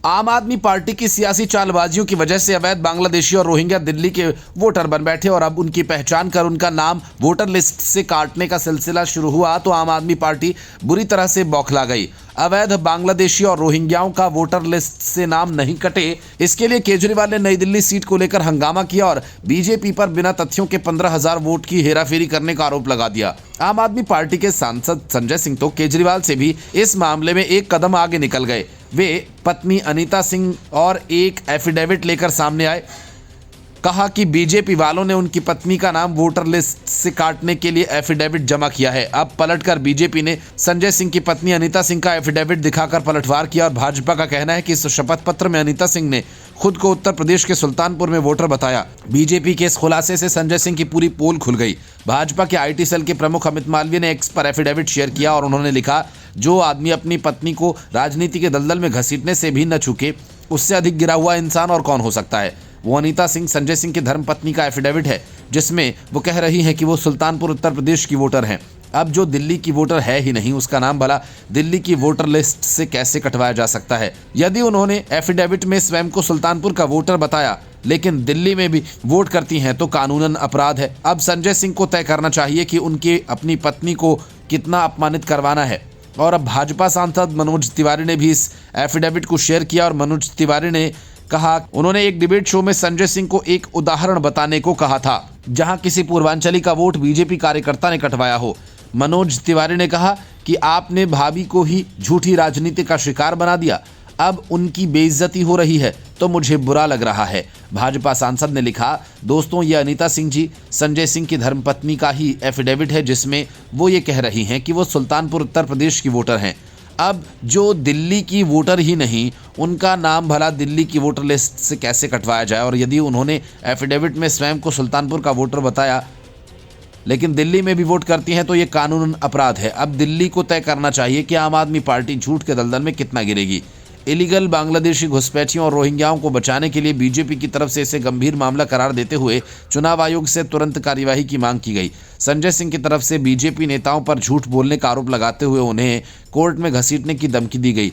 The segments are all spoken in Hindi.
आम आदमी पार्टी की सियासी चालबाजियों की वजह से अवैध बांग्लादेशी और रोहिंग्या दिल्ली के वोटर बन बैठे और अब उनकी पहचान कर उनका नाम वोटर लिस्ट से काटने का सिलसिला शुरू हुआ तो आम आदमी पार्टी बुरी तरह से बौखला गई। अवैध बांग्लादेशी और रोहिंग्याओं का वोटर लिस्ट से नाम नहीं कटे, इसके लिए केजरीवाल ने नई दिल्ली सीट को लेकर हंगामा किया और बीजेपी पर बिना तथ्यों के 15,000 वोट की हेराफेरी करने का आरोप लगा दिया। आम आदमी पार्टी के सांसद संजय सिंह तो केजरीवाल से भी इस मामले में एक कदम आगे निकल गए। वे पत्नी अनीता सिंह और एक एफिडेविट लेकर सामने आए। कहा कि बीजेपी वालों ने उनकी पत्नी का नाम वोटर लिस्ट से काटने के लिए एफिडेविट जमा किया है। अब पलटकर बीजेपी ने संजय सिंह की पत्नी अनीता सिंह का एफिडेविट दिखाकर पलटवार किया और भाजपा का कहना है कि इस शपथ पत्र में अनीता सिंह ने खुद को उत्तर प्रदेश के सुल्तानपुर में वोटर बताया। बीजेपी के इस खुलासे से संजय सिंह की पूरी पोल खुल गई। भाजपा के IT सेल के प्रमुख अमित मालवीय ने एक्स पर एफिडेविट शेयर किया और उन्होंने लिखा, जो आदमी अपनी पत्नी को राजनीति के दलदल में घसीटने से भी न चूके, उससे अधिक गिरा हुआ इंसान और कौन हो सकता है। वो अनीता सिंह संजय सिंह की धर्मपत्नी का एफिडेविट है जिसमें वो कह रही हैं कि वो सुल्तानपुर उत्तर प्रदेश की वोटर हैं। अब जो दिल्ली की वोटर है ही नहीं, उसका नाम भला दिल्ली की वोटर लिस्ट से कैसे कटवाया जा सकता है। यदि उन्होंने एफिडेविट में स्वयं को सुल्तानपुर का वोटर बताया लेकिन दिल्ली में भी वोट करती हैं तो कानूनन अपराध है। अब संजय सिंह को तय करना चाहिए कि उनकी अपनी पत्नी को कितना अपमानित करवाना है। और अब भाजपा सांसद मनोज तिवारी ने भी इस एफिडेविट को शेयर किया और मनोज तिवारी ने कहा, उन्होंने एक डिबेट शो में संजय सिंह को एक उदाहरण बताने को कहा था जहां किसी पूर्वांचली का वोट बीजेपी कार्यकर्ता ने कटवाया हो। मनोज तिवारी ने कहा कि आपने भाभी को ही झूठी राजनीति का शिकार बना दिया, अब उनकी बेइज्जती हो रही है तो मुझे बुरा लग रहा है। भाजपा सांसद ने लिखा, दोस्तों ये अनीता सिंह जी संजय सिंह की धर्मपत्नी का ही एफिडेविट है जिसमें वो ये कह रही हैं कि वो सुल्तानपुर उत्तर प्रदेश की वोटर हैं। अब जो दिल्ली की वोटर ही नहीं, उनका नाम भला दिल्ली की वोटर लिस्ट से कैसे कटवाया जाए। और यदि उन्होंने एफिडेविट में स्वयं को सुल्तानपुर का वोटर बताया लेकिन दिल्ली में भी वोट करती हैं तो ये कानूनन अपराध है। अब दिल्ली को तय करना चाहिए कि आम आदमी पार्टी झूठ के दलदल में कितना गिरेगी। इलीगल बांग्लादेशी घुसपैठियों और रोहिंग्याओं को बचाने के लिए बीजेपी की तरफ से इसे गंभीर मामला करार देते हुए चुनाव आयोग से तुरंत कार्यवाही की मांग की गई। संजय सिंह की तरफ से बीजेपी नेताओं पर झूठ बोलने का आरोप लगाते हुए उन्हें कोर्ट में घसीटने की धमकी दी गई।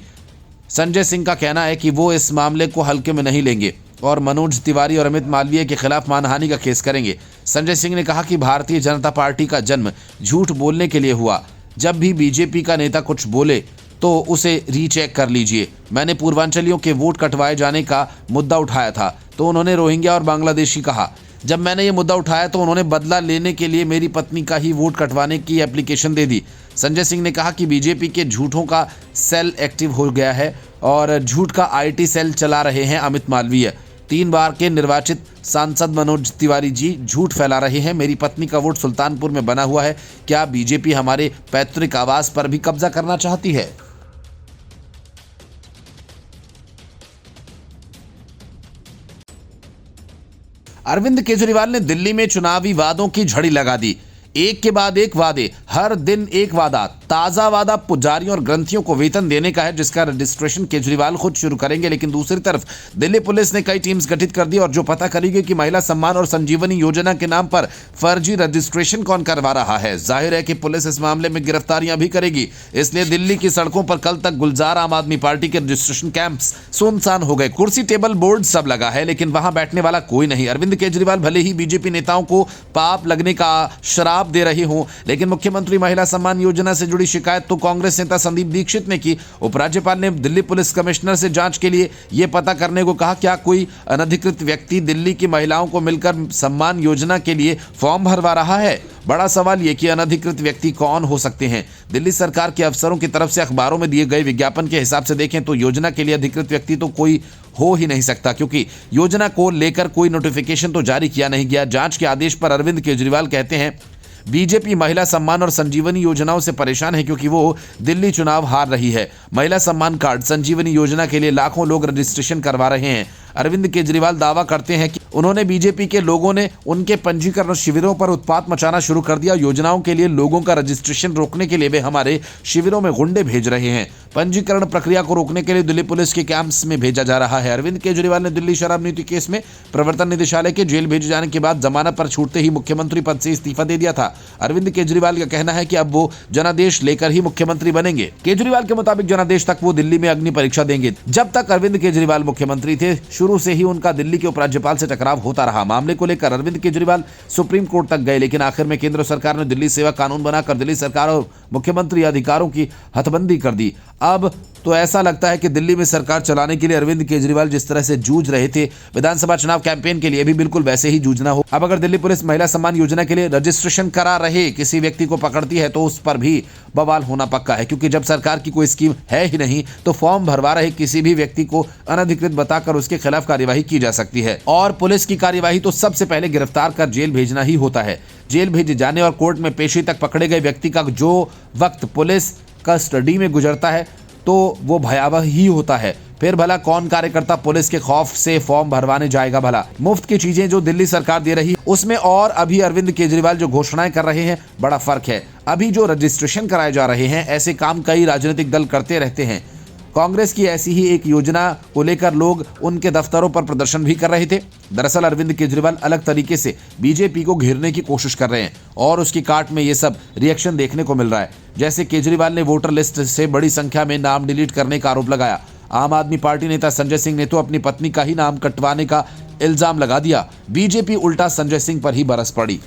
संजय सिंह का कहना है कि वो इस मामले को हल्के में नहीं लेंगे और मनोज तिवारी और अमित मालवीय के खिलाफ मानहानि का केस करेंगे। संजय सिंह ने कहा कि भारतीय जनता पार्टी का जन्म झूठ बोलने के लिए हुआ। जब भी बीजेपी का नेता कुछ बोले तो उसे रीचेक कर लीजिए। मैंने पूर्वांचलियों के वोट कटवाए जाने का मुद्दा उठाया था तो उन्होंने रोहिंग्या और बांग्लादेशी कहा। जब मैंने ये मुद्दा उठाया तो उन्होंने बदला लेने के लिए मेरी पत्नी का ही वोट कटवाने की एप्लीकेशन दे दी। संजय सिंह ने कहा कि बीजेपी के झूठों का सेल एक्टिव हो गया है और झूठ का IT सेल चला रहे हैं अमित मालवीय। 3 बार के निर्वाचित सांसद मनोज तिवारी जी झूठ फैला रहे हैं। मेरी पत्नी का वोट सुल्तानपुर में बना हुआ है। क्या बीजेपी हमारे पैतृक आवास पर भी कब्जा करना चाहती है? अरविंद केजरीवाल ने दिल्ली में चुनावी वादों की झड़ी लगा दी। एक के बाद एक वादे, हर दिन एक वादा। ताजा वादा पुजारियों और ग्रंथियों को वेतन देने का है जिसका रजिस्ट्रेशन केजरीवाल खुद शुरू करेंगे। लेकिन दूसरी तरफ दिल्ली पुलिस ने कई टीम्स गठित कर दी और जो पता करेगी कि महिला सम्मान और संजीवनी योजना के नाम पर फर्जी रजिस्ट्रेशन कौन करवा रहा है। जाहिर है कि पुलिस इस मामले में गिरफ्तारियां भी करेगी। इसलिए दिल्ली की सड़कों पर कल तक गुलजार आम आदमी पार्टी के रजिस्ट्रेशन कैंप्स सुनसान हो गए। कुर्सी टेबल बोर्ड सब लगा है लेकिन वहां बैठने वाला कोई नहीं। अरविंद केजरीवाल भले ही बीजेपी नेताओं को पाप लगने का शराब दे रही हूं लेकिन मुख्यमंत्री महिला सम्मान योजना से जुड़ी शिकायत तो कांग्रेस नेता संदीप दीक्षित ने की। उपराज्यपाल ने दिल्ली पुलिस कमिश्नर से जांच के लिए यह पता करने को कहा क्या कोई अनधिकृत व्यक्ति दिल्ली की महिलाओं को मिलकर सम्मान योजना के लिए फॉर्म भरवा रहा है। बड़ा सवाल यह कि अनधिकृत व्यक्ति कौन हो सकते हैं। दिल्ली सरकार के अफसरों की तरफ से अखबारों में दिए गए विज्ञापन के हिसाब से देखें तो योजना के लिए अधिकृत व्यक्ति तो कोई हो ही नहीं सकता क्योंकि योजना को लेकर कोई नोटिफिकेशन तो जारी किया नहीं गया। जांच के आदेश पर अरविंद केजरीवाल कहते हैं बीजेपी महिला सम्मान और संजीवनी योजनाओं से परेशान है क्योंकि वो दिल्ली चुनाव हार रही है। महिला सम्मान कार्ड संजीवनी योजना के लिए लाखों लोग रजिस्ट्रेशन करवा रहे हैं। अरविंद केजरीवाल दावा करते हैं कि उन्होंने बीजेपी के लोगों ने उनके पंजीकरण शिविरों पर उत्पात मचाना शुरू कर दिया। योजनाओं के लिए लोगों का रजिस्ट्रेशन रोकने के लिए वे हमारे शिविरों में गुंडे भेज रहे हैं। पंजीकरण प्रक्रिया को रोकने के लिए दिल्ली पुलिस के कैंप्स में भेजा जा रहा है। अरविंद केजरीवाल ने दिल्ली शराब नीति केस में प्रवर्तन निदेशालय के जेल भेजे जाने के बाद जमानत पर छूटते ही मुख्यमंत्री पद से इस्तीफा दे दिया था। अरविंद केजरीवाल का कहना है कि अब वो जनादेश लेकर ही मुख्यमंत्री बनेंगे। केजरीवाल के मुताबिक जनादेश तक वो दिल्ली में अग्नि परीक्षा देंगे। जब तक अरविंद केजरीवाल मुख्यमंत्री थे, शुरू से ही उनका दिल्ली के उपराज्यपाल से टकराव होता रहा। मामले को लेकर अरविंद केजरीवाल सुप्रीम कोर्ट तक गए, लेकिन आखिर में केंद्र सरकार ने दिल्ली सेवा कानून बनाकर दिल्ली सरकार और मुख्यमंत्री अधिकारों की हथबंदी कर दी। अब तो ऐसा लगता है कि दिल्ली में सरकार चलाने के लिए अरविंद केजरीवाल जिस तरह से जूझ रहे थे, विधानसभा चुनाव कैंपेन के लिए भी बिल्कुल वैसे ही जूझना हो। अब अगर दिल्ली पुलिस महिला सम्मान योजना के लिए रजिस्ट्रेशन करा रहे किसी व्यक्ति को पकड़ती है तो उस पर भी बवाल होना पक्का है, क्योंकि जब सरकार की कोई स्कीम है ही नहीं तो फॉर्म भरवा रहे किसी भी व्यक्ति को अनधिकृत बताकर उसके खिलाफ कार्यवाही की जा सकती है। और पुलिस की कार्यवाही तो सबसे पहले गिरफ्तार कर जेल भेजना ही होता है। जेल भेजे जाने और कोर्ट में पेशी तक पकड़े गए व्यक्ति का जो वक्त पुलिस कस्टडी में गुजरता है तो वो भयावह ही होता है। फिर भला कौन कार्यकर्ता पुलिस के खौफ से फॉर्म भरवाने जाएगा? भला मुफ्त की चीजें जो दिल्ली सरकार दे रही है उसमें और अभी अरविंद केजरीवाल जो घोषणाएं कर रहे हैं, बड़ा फर्क है। अभी जो रजिस्ट्रेशन कराए जा रहे हैं, ऐसे काम कई राजनीतिक दल करते रहते हैं। कांग्रेस की ऐसी ही एक योजना को लेकर लोग उनके दफ्तरों पर प्रदर्शन भी कर रहे थे। दरअसल अरविंद केजरीवाल अलग तरीके से बीजेपी को घेरने की कोशिश कर रहे हैं और उसकी काट में ये सब रिएक्शन देखने को मिल रहा है। जैसे केजरीवाल ने वोटर लिस्ट से बड़ी संख्या में नाम डिलीट करने का आरोप लगाया। आम आदमी पार्टी नेता संजय सिंह ने तो अपनी पत्नी का ही नाम कटवाने का इल्जाम लगा दिया। बीजेपी उल्टा संजय सिंह पर ही बरस पड़ी।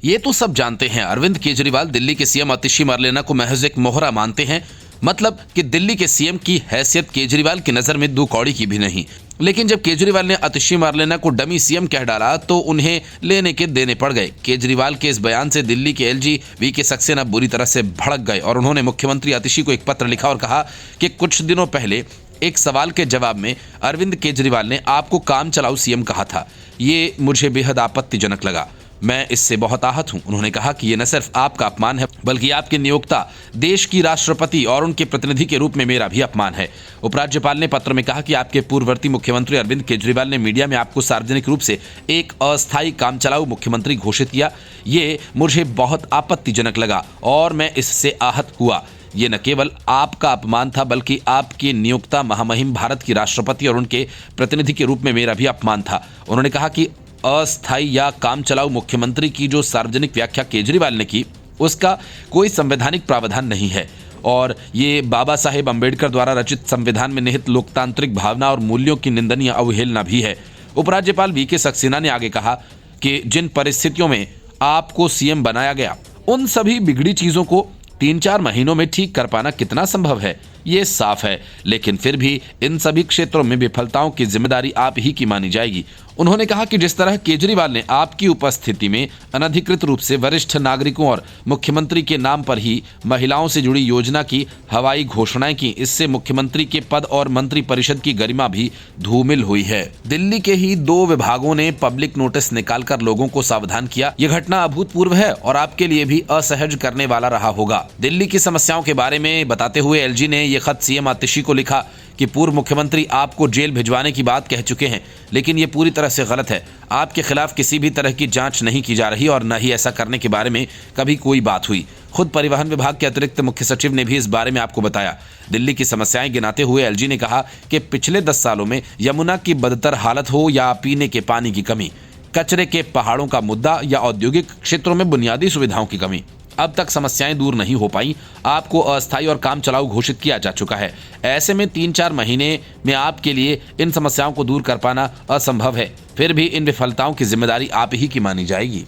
ये तो सब जानते हैं, अरविंद केजरीवाल दिल्ली के सीएम आतिशी मरलेना को महज एक मोहरा मानते हैं। मतलब कि दिल्ली के सीएम की हैसियत केजरीवाल की नजर में दो कौड़ी की भी नहीं। लेकिन जब केजरीवाल ने आतिशी मरलेना को डमी सीएम कह डाला तो उन्हें लेने के देने पड़ गए। केजरीवाल के इस बयान से दिल्ली के एलजी वीके सक्सेना बुरी तरह से भड़क गए और उन्होंने मुख्यमंत्री आतिशी को एक पत्र लिखा और कहा कि कुछ दिनों पहले एक सवाल के जवाब में अरविंद केजरीवाल ने आपको काम चलाऊ सीएम कहा था। ये मुझे बेहद आपत्तिजनक लगा। मैं इससे बहुत आहत हूं। उन्होंने कहा कि यह न सिर्फ आपका अपमान है बल्कि आपके नियोक्ता देश की राष्ट्रपति और उनके प्रतिनिधि के रूप में मेरा भी अपमान है। उपराज्यपाल ने पत्र में कहा कि आपके पूर्ववर्ती मुख्यमंत्री अरविंद केजरीवाल ने मीडिया में आपको सार्वजनिक रूप से एक अस्थायी काम चलाऊ मुख्यमंत्री घोषित किया। ये मुझे बहुत आपत्तिजनक लगा और मैं इससे आहत हुआ। ये न केवल आपका अपमान था बल्कि आपके नियोक्ता महामहिम भारत की राष्ट्रपति और उनके प्रतिनिधि के रूप में मेरा भी अपमान था। उन्होंने कहा कि अस्थायी या काम चलाऊ मुख्यमंत्री की जो सार्वजनिक व्याख्या केजरीवाल ने की उसका कोई संवैधानिक प्रावधान नहीं है और ये बाबा साहेब अंबेडकर द्वारा रचित संविधान में निहित लोकतांत्रिक भावना और मूल्यों की निंदनीय अवहेलना भी है। उपराज्यपाल वीके सक्सेना ने आगे कहा कि जिन परिस्थितियों में आपको सीएम बनाया गया उन सभी बिगड़ी चीजों को 3-4 महीनों में ठीक कर पाना कितना संभव है ये साफ है, लेकिन फिर भी इन सभी क्षेत्रों में विफलताओं की जिम्मेदारी आप ही की मानी जाएगी। उन्होंने कहा कि जिस तरह केजरीवाल ने आपकी उपस्थिति में अनधिकृत रूप से वरिष्ठ नागरिकों और मुख्यमंत्री के नाम पर ही महिलाओं से जुड़ी योजना की हवाई घोषणाएं की, इससे मुख्यमंत्री के पद और मंत्री परिषद की गरिमा भी धूमिल हुई है। दिल्ली के ही 2 विभागों ने पब्लिक नोटिस निकालकर लोगों को सावधान किया। यह घटना अभूतपूर्व है और आपके लिए भी असहज करने वाला रहा होगा। दिल्ली की समस्याओं के बारे में बताते हुए एलजी ने यह खत सीएम आतिशी को लिखा कि पूर्व मुख्यमंत्री आपको जेल भिजवाने की बात कह चुके हैं, लेकिन ये पूरी तरह से गलत है। आपके खिलाफ किसी भी तरह की जांच नहीं की जा रही और न ही ऐसा करने के बारे में कभी कोई बात हुई। खुद परिवहन विभाग के अतिरिक्त मुख्य सचिव ने भी इस बारे में आपको बताया। दिल्ली की समस्याएं गिनाते हुए एलजी ने कहा कि पिछले 10 सालों में यमुना की बदतर हालत हो या पीने के पानी की कमी, कचरे के पहाड़ों का मुद्दा या औद्योगिक क्षेत्रों में बुनियादी सुविधाओं की कमी, अब तक समस्याएं दूर नहीं हो पाई। आपको अस्थायी और काम चलाऊ घोषित किया जा चुका है। ऐसे में 3-4 महीने में आपके लिए इन समस्याओं को दूर कर पाना असंभव है। फिर भी इन विफलताओं की जिम्मेदारी आप ही की मानी जाएगी।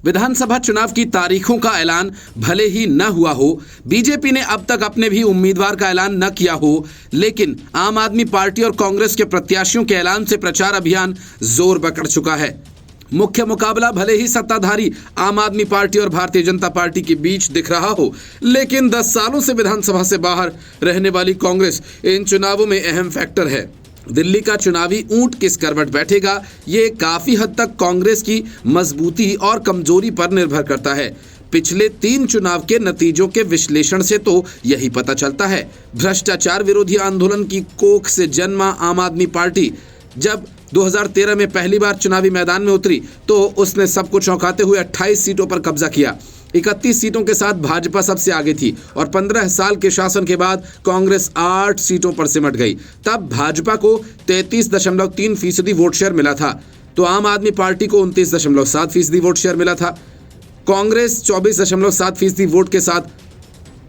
विधानसभा चुनाव की तारीखों का ऐलान भले ही न हुआ हो, बीजेपी ने अब तक अपने भी उम्मीदवार का ऐलान न किया हो, लेकिन आम आदमी पार्टी और कांग्रेस के प्रत्याशियों के ऐलान से प्रचार अभियान जोर पकड़ चुका है। मुख्य मुकाबला भले ही सत्ताधारी आम आदमी पार्टी और भारतीय जनता पार्टी के बीच दिख रहा हो, लेकिन 10 सालों से विधानसभा से बाहर रहने वाली कांग्रेस इन चुनावों में अहम फैक्टर है। दिल्ली का चुनावी ऊंट किस करवट बैठेगा, ये काफी हद तक कांग्रेस की मजबूती और कमजोरी पर निर्भर करता है। पिछले 3 चुनाव के नतीजों के विश्लेषण से तो यही पता चलता है। भ्रष्टाचार विरोधी आंदोलन की कोख से जन्मा आम आदमी पार्टी जब 2013 में पहली बार चुनावी मैदान में उतरी तो उसने सबको चौंकाते हुए 28 सीटों पर कब्जा किया। 31 सीटों के साथ भाजपा सबसे आगे थी और 15 साल के शासन के बाद कांग्रेस 8 सीटों पर सिमट गई। तब भाजपा को 33.3% वोट शेयर मिला था तो आम आदमी पार्टी को 29.7% वोट शेयर मिला था। कांग्रेस 24.7% वोट के साथ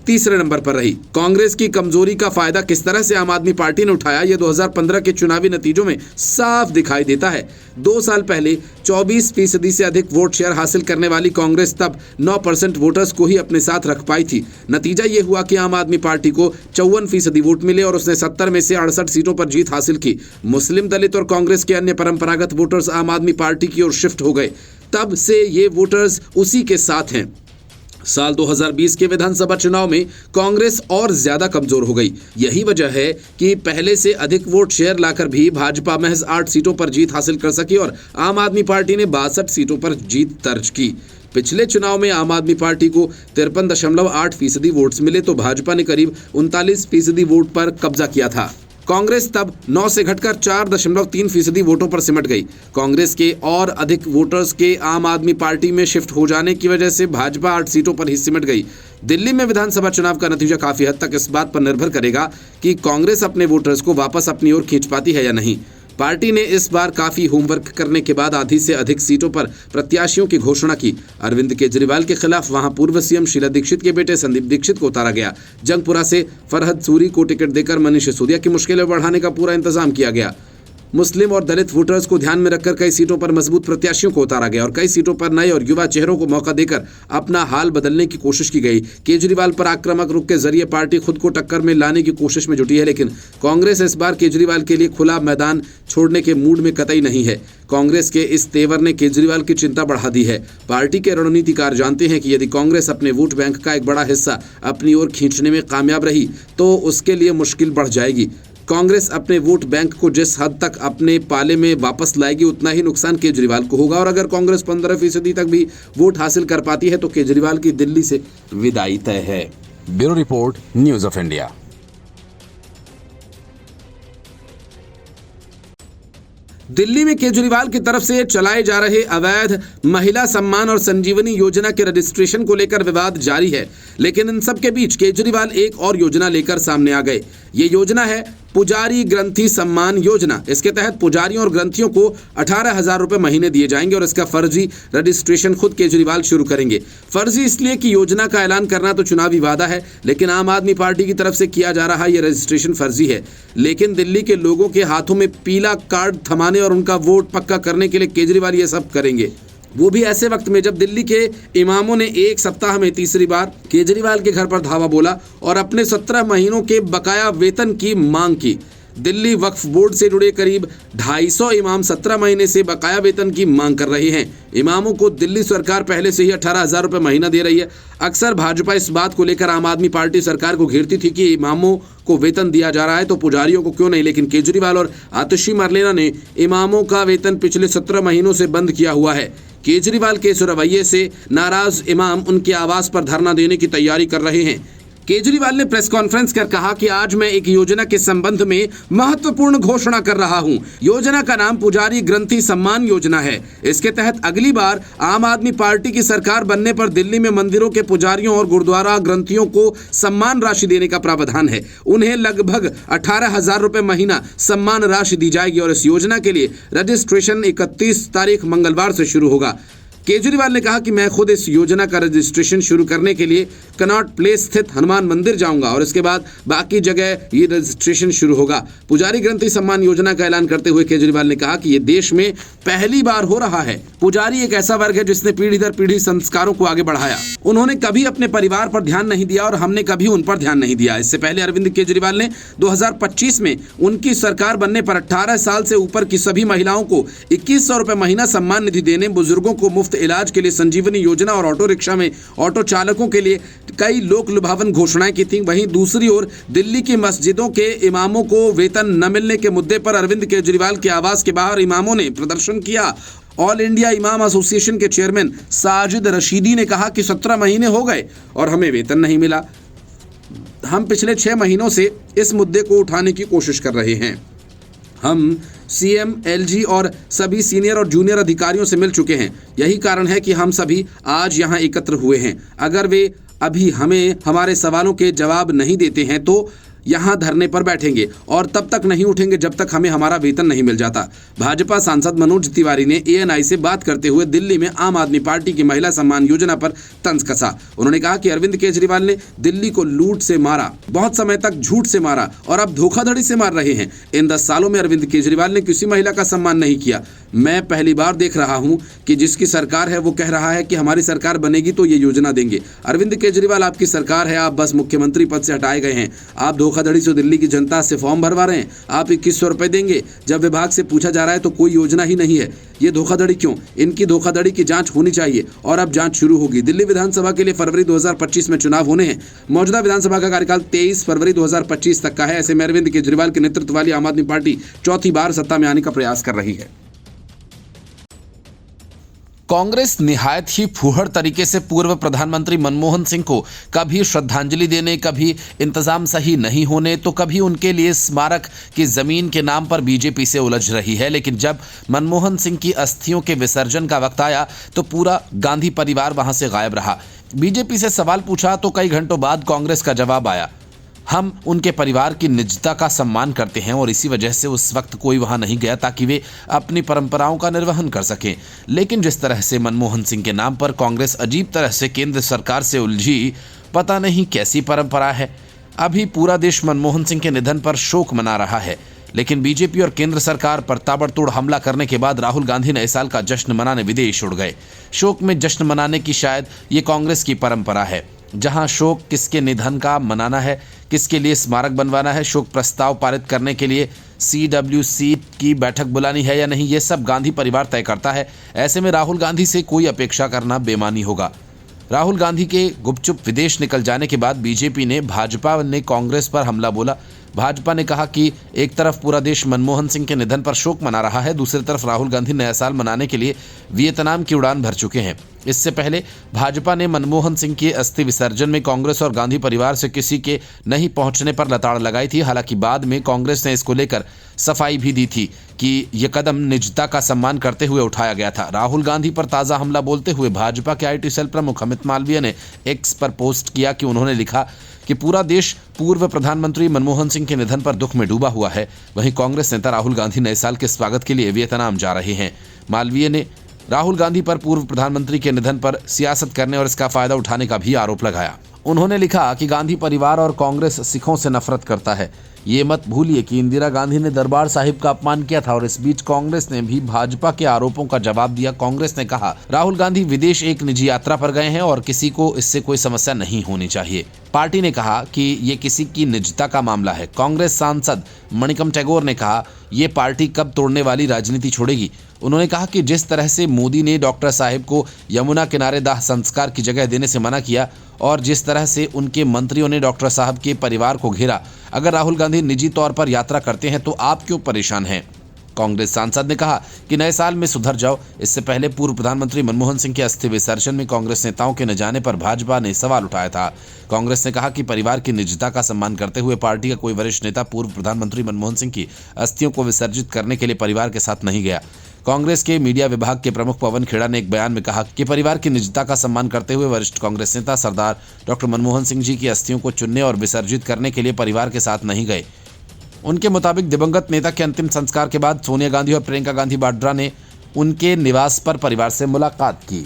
तीसरे नंबर पर रही। कांग्रेस की कमजोरी का फायदा किस तरह से आम आदमी पार्टी ने उठाया, यह 2015 के चुनावी नतीजों में साफ दिखाई देता है। 2 साल पहले 24% से अधिक वोट शेयर हासिल करने वाली कांग्रेस तब 9% वोटर्स को ही अपने साथ रख पाई थी। नतीजा ये हुआ कि आम आदमी पार्टी को 54% वोट मिले और उसने 70 में से 68 सीटों पर जीत हासिल की। मुस्लिम, दलित और कांग्रेस के अन्य परंपरागत वोटर्स आम आदमी पार्टी की ओर शिफ्ट हो गए। तब से ये वोटर्स उसी के साथ हैं। साल 2020 के विधानसभा चुनाव में कांग्रेस और ज्यादा कमजोर हो गई। यही वजह है कि पहले से अधिक वोट शेयर लाकर भी भाजपा महज 8 सीटों पर जीत हासिल कर सकी और आम आदमी पार्टी ने 62 सीटों पर जीत दर्ज की। पिछले चुनाव में आम आदमी पार्टी को 53.8% वोट्स मिले तो भाजपा ने करीब 39% वोट पर कब्जा किया था। कांग्रेस तब 9 से घटकर 4.3% वोटों पर सिमट गई। कांग्रेस के और अधिक वोटर्स के आम आदमी पार्टी में शिफ्ट हो जाने की वजह से भाजपा 8 सीटों पर ही सिमट गई। दिल्ली में विधानसभा चुनाव का नतीजा काफी हद तक इस बात पर निर्भर करेगा कि कांग्रेस अपने वोटर्स को वापस अपनी ओर खींच पाती है या नहीं। पार्टी ने इस बार काफी होमवर्क करने के बाद आधी से अधिक सीटों पर प्रत्याशियों की घोषणा की। अरविंद केजरीवाल के खिलाफ वहां पूर्व सीएम शीला दीक्षित के बेटे संदीप दीक्षित को उतारा गया। जंगपुरा से फरहद सूरी को टिकट देकर मनीष सिसोदिया की मुश्किलें बढ़ाने का पूरा इंतजाम किया गया। मुस्लिम और दलित वोटर्स को ध्यान में रखकर कई सीटों पर मजबूत प्रत्याशियों को उतारा गया और कई सीटों पर नए और युवा चेहरों को मौका देकर अपना हाल बदलने की कोशिश की गई। केजरीवाल पर आक्रामक रुख के जरिए पार्टी खुद को टक्कर में लाने की कोशिश में जुटी है, लेकिन कांग्रेस इस बार केजरीवाल के लिए खुला मैदान छोड़ने के मूड में कतई नहीं है। कांग्रेस के इस तेवर ने केजरीवाल की चिंता बढ़ा दी है। पार्टी के रणनीतिकार जानते हैं कि यदि कांग्रेस अपने वोट बैंक का एक बड़ा हिस्सा अपनी ओर खींचने में कामयाब रही तो उसके लिए मुश्किल बढ़ जाएगी। कांग्रेस अपने वोट बैंक को जिस हद तक अपने पाले में वापस लाएगी उतना ही नुकसान केजरीवाल को होगा और अगर कांग्रेस 15% तक भी वोट हासिल कर पाती है तो केजरीवाल की दिल्ली से विदाई तय है। Bureau report, news of India. Delhi में केजरीवाल की तरफ से चलाए जा रहे अवैध महिला सम्मान और संजीवनी योजना के रजिस्ट्रेशन को लेकर विवाद जारी है, लेकिन इन सब के बीच केजरीवाल एक और योजना लेकर सामने आ गए। ये योजना है पुजारी ग्रंथी सम्मान योजना। इसके तहत पुजारियों और ग्रंथियों को 18,000 रुपए महीने दिए जाएंगे और इसका फर्जी रजिस्ट्रेशन खुद केजरीवाल शुरू करेंगे। फर्जी इसलिए कि योजना का ऐलान करना तो चुनावी वादा है, लेकिन आम आदमी पार्टी की तरफ से किया जा रहा यह रजिस्ट्रेशन फर्जी है। लेकिन दिल्ली के लोगों के हाथों में पीला कार्ड थमाने और उनका वोट पक्का करने के लिए केजरीवाल ये सब करेंगे, वो भी ऐसे वक्त में जब दिल्ली के इमामों ने एक सप्ताह में तीसरी बार केजरीवाल के घर पर धावा बोला और अपने 17 महीनों के बकाया वेतन की मांग की। दिल्ली वक्फ बोर्ड से जुड़े करीब 250 इमाम 17 महीने से बकाया वेतन की मांग कर रहे हैं। इमामों को दिल्ली सरकार पहले से ही 18,000 रुपये महीना दे रही है। अक्सर भाजपा इस बात को लेकर आम आदमी पार्टी सरकार को घेरती थी कि इमामों को वेतन दिया जा रहा है तो पुजारियों को क्यों नहीं, लेकिन केजरीवाल और आतिशी मरलेना ने इमामों का वेतन पिछले 17 महीनों से बंद किया हुआ है। केजरीवाल के इस रवैये से नाराज इमाम उनके आवास पर धरना देने की तैयारी कर रहे हैं। केजरीवाल ने प्रेस कॉन्फ्रेंस कर कहा कि आज मैं एक योजना के संबंध में महत्वपूर्ण घोषणा कर रहा हूं। योजना का नाम पुजारी ग्रंथी सम्मान योजना है। इसके तहत अगली बार आम आदमी पार्टी की सरकार बनने पर दिल्ली में मंदिरों के पुजारियों और गुरुद्वारा ग्रंथियों को सम्मान राशि देने का प्रावधान है। उन्हें लगभग 18,000 रुपये महीना सम्मान राशि दी जाएगी और इस योजना के लिए रजिस्ट्रेशन 31 तारीख मंगलवार से शुरू होगा। केजरीवाल ने कहा कि मैं खुद इस योजना का रजिस्ट्रेशन शुरू करने के लिए कनॉट प्लेस स्थित हनुमान मंदिर जाऊंगा और इसके बाद बाकी जगह ये रजिस्ट्रेशन शुरू होगा। पुजारी ग्रंथी सम्मान योजना का ऐलान करते हुए केजरीवाल ने कहा कि ये देश में पहली बार हो रहा है। पुजारी एक ऐसा वर्ग है जिसने पीढ़ी दर पीढ़ी संस्कारों को आगे बढ़ाया। उन्होंने कभी अपने परिवार पर ध्यान नहीं दिया और हमने कभी उन पर ध्यान नहीं दिया। इससे पहले अरविंद केजरीवाल ने 2025 में उनकी सरकार बनने पर 18 साल से ऊपर की सभी महिलाओं को 2100 रुपये महीना सम्मान निधि देने, बुजुर्गों को मुफ्त मुफ्त इलाज के लिए संजीवनी योजना और ऑटो रिक्शा में ऑटो चालकों के लिए कई लोक लुभावन घोषणाएं की थी। वहीं दूसरी ओर दिल्ली की मस्जिदों के इमामों को वेतन न मिलने के मुद्दे पर अरविंद केजरीवाल के आवास के बाहर इमामों ने प्रदर्शन किया। ऑल इंडिया इमाम एसोसिएशन के चेयरमैन साजिद रशीदी ने कहा कि 17 महीने हो गए और हमें वेतन नहीं मिला। हम पिछले 6 महीनों से इस मुद्दे को उठाने की कोशिश कर रहे हैं। हम सीएम, एलजी और सभी सीनियर और जूनियर अधिकारियों से मिल चुके हैं। यही कारण है कि हम सभी आज यहाँ एकत्र हुए हैं। अगर वे अभी हमें हमारे सवालों के जवाब नहीं देते हैं तो यहाँ धरने पर बैठेंगे और तब तक नहीं उठेंगे जब तक हमें हमारा वेतन नहीं मिल जाता। भाजपा सांसद मनोज तिवारी ने एएनआई से बात करते हुए दिल्ली में आम आदमी पार्टी की महिला सम्मान योजना पर तंज कसा। उन्होंने कहा कि अरविंद केजरीवाल ने दिल्ली को लूट से मारा, बहुत समय तक झूठ से मारा और अब धोखाधड़ी से मार रहे हैं। इन 10 सालों में अरविंद केजरीवाल ने किसी महिला का सम्मान नहीं किया। मैं पहली बार देख रहा हूं कि जिसकी सरकार है वो कह रहा है कि हमारी सरकार बनेगी तो ये योजना देंगे। अरविंद केजरीवाल, आपकी सरकार है, आप बस मुख्यमंत्री पद से हटाए गए हैं। आप धोखाधड़ी से दिल्ली की जनता से फॉर्म भरवा रहे हैं। आप 2100 रुपए देंगे, जब विभाग से पूछा जा रहा है तो कोई योजना ही नहीं है। ये धोखाधड़ी क्यों? इनकी धोखाधड़ी की जांच होनी चाहिए और अब जांच शुरू होगी। दिल्ली विधानसभा के लिए फरवरी 2025 में चुनाव होने हैं। मौजूदा विधानसभा का कार्यकाल 23 फरवरी 2025 तक का है। ऐसे में अरविंद केजरीवाल के नेतृत्व वाली आम आदमी पार्टी चौथी बार सत्ता में आने का प्रयास कर रही है। कांग्रेस निहायत ही फूहड़ तरीके से पूर्व प्रधानमंत्री मनमोहन सिंह को कभी श्रद्धांजलि देने, कभी इंतजाम सही नहीं होने, तो कभी उनके लिए स्मारक की जमीन के नाम पर बीजेपी से उलझ रही है। लेकिन जब मनमोहन सिंह की अस्थियों के विसर्जन का वक्त आया तो पूरा गांधी परिवार वहां से गायब रहा। बीजेपी से सवाल पूछा तो कई घंटों बाद कांग्रेस का जवाब आया, हम उनके परिवार की निजता का सम्मान करते हैं और इसी वजह से उस वक्त कोई वहां नहीं गया ताकि वे अपनी परंपराओं का निर्वहन कर सकें। लेकिन जिस तरह से मनमोहन सिंह के नाम पर कांग्रेस अजीब तरह से केंद्र सरकार से उलझी, पता नहीं कैसी परंपरा है। अभी पूरा देश मनमोहन सिंह के निधन पर शोक मना रहा है, लेकिन बीजेपी और केंद्र सरकार पर ताबड़तोड़ हमला करने के बाद राहुल गांधी नए साल का जश्न मनाने विदेश उड़ गए। शोक में जश्न मनाने की शायद ये कांग्रेस की परंपरा है। जहां शोक किसके निधन का मनाना है, किसके लिए स्मारक बनवाना है, शोक प्रस्ताव पारित करने के लिए CWC की बैठक बुलानी है या नहीं, ये सब गांधी परिवार तय करता है। ऐसे में राहुल गांधी से कोई अपेक्षा करना बेमानी होगा। राहुल गांधी के गुपचुप विदेश निकल जाने के बाद बीजेपी ने, भाजपा ने कांग्रेस पर हमला बोला। भाजपा ने कहा कि एक तरफ पूरा देश मनमोहन सिंह के निधन पर शोक मना रहा है, दूसरी तरफ राहुल गांधी नया साल मनाने के लिए वियतनाम की उड़ान भर चुके हैं। इससे पहले भाजपा ने मनमोहन सिंह के अस्थि विसर्जन में कांग्रेस और गांधी परिवार से किसी के नहीं पहुंचने पर लताड़ लगाई थी। हालांकि बाद में कांग्रेस ने इसको लेकर सफाई भी दी थी कि यह कदम निजता का सम्मान करते हुए उठाया गया था। राहुल गांधी पर ताज़ा हमला बोलते हुए भाजपा के IT सेल प्रमुख अमित मालवीय ने एक्स पर पोस्ट किया कि उन्होंने लिखा कि पूरा देश पूर्व प्रधानमंत्री मनमोहन सिंह के निधन पर दुख में डूबा हुआ है। वहीं कांग्रेस नेता राहुल गांधी नए साल के स्वागत के लिए वियतनाम जा रहे हैं। मालवीय ने राहुल गांधी पर पूर्व प्रधानमंत्री के निधन पर सियासत करने और इसका फायदा उठाने का भी आरोप लगाया। उन्होंने लिखा कि गांधी परिवार और कांग्रेस सिखों से नफरत करता है। ये मत भूलिए कि इंदिरा गांधी ने दरबार साहिब का अपमान किया था और इस बीच कांग्रेस ने भी भाजपा के आरोपों का जवाब दिया। कांग्रेस ने कहा, राहुल गांधी विदेश एक निजी यात्रा पर गए हैं और किसी को इससे कोई समस्या नहीं होनी चाहिए। पार्टी ने कहा कि ये किसी की निजता का मामला है। कांग्रेस सांसद मणिकम टैगोर ने कहा, ये पार्टी कब तोड़ने वाली राजनीति छोड़ेगी। उन्होंने कहा कि जिस तरह से मोदी ने डॉक्टर साहिब को यमुना किनारे दाह संस्कार की जगह देने से मना किया और जिस तरह से उनके मंत्रियों ने डॉक्टर साहब के परिवार को घेरा, अगर राहुल गांधी निजी तौर पर यात्रा करते हैं तो आप क्यों परेशान हैं। कांग्रेस सांसद ने कहा कि नए साल में सुधर जाओ। इससे पहले पूर्व प्रधानमंत्री मनमोहन सिंह के अस्थि विसर्जन में कांग्रेस नेताओं के न जाने पर भाजपा ने सवाल उठाया था। कांग्रेस ने कहा कि परिवार की निजता का सम्मान करते हुए पार्टी का कोई वरिष्ठ नेता पूर्व प्रधानमंत्री मनमोहन सिंह की अस्थियों को विसर्जित करने के लिए परिवार के साथ नहीं गया। कांग्रेस के मीडिया विभाग के प्रमुख पवन खेड़ा ने एक बयान में कहा कि परिवार की निजता का सम्मान करते हुए वरिष्ठ कांग्रेस नेता सरदार डॉक्टर मनमोहन सिंह जी की अस्थियों को चुनने और विसर्जित करने के लिए परिवार के साथ नहीं गए। उनके मुताबिक दिवंगत नेता के अंतिम संस्कार के बाद सोनिया गांधी और प्रियंका गांधी वाड्रा ने उनके निवास पर परिवार से मुलाकात की।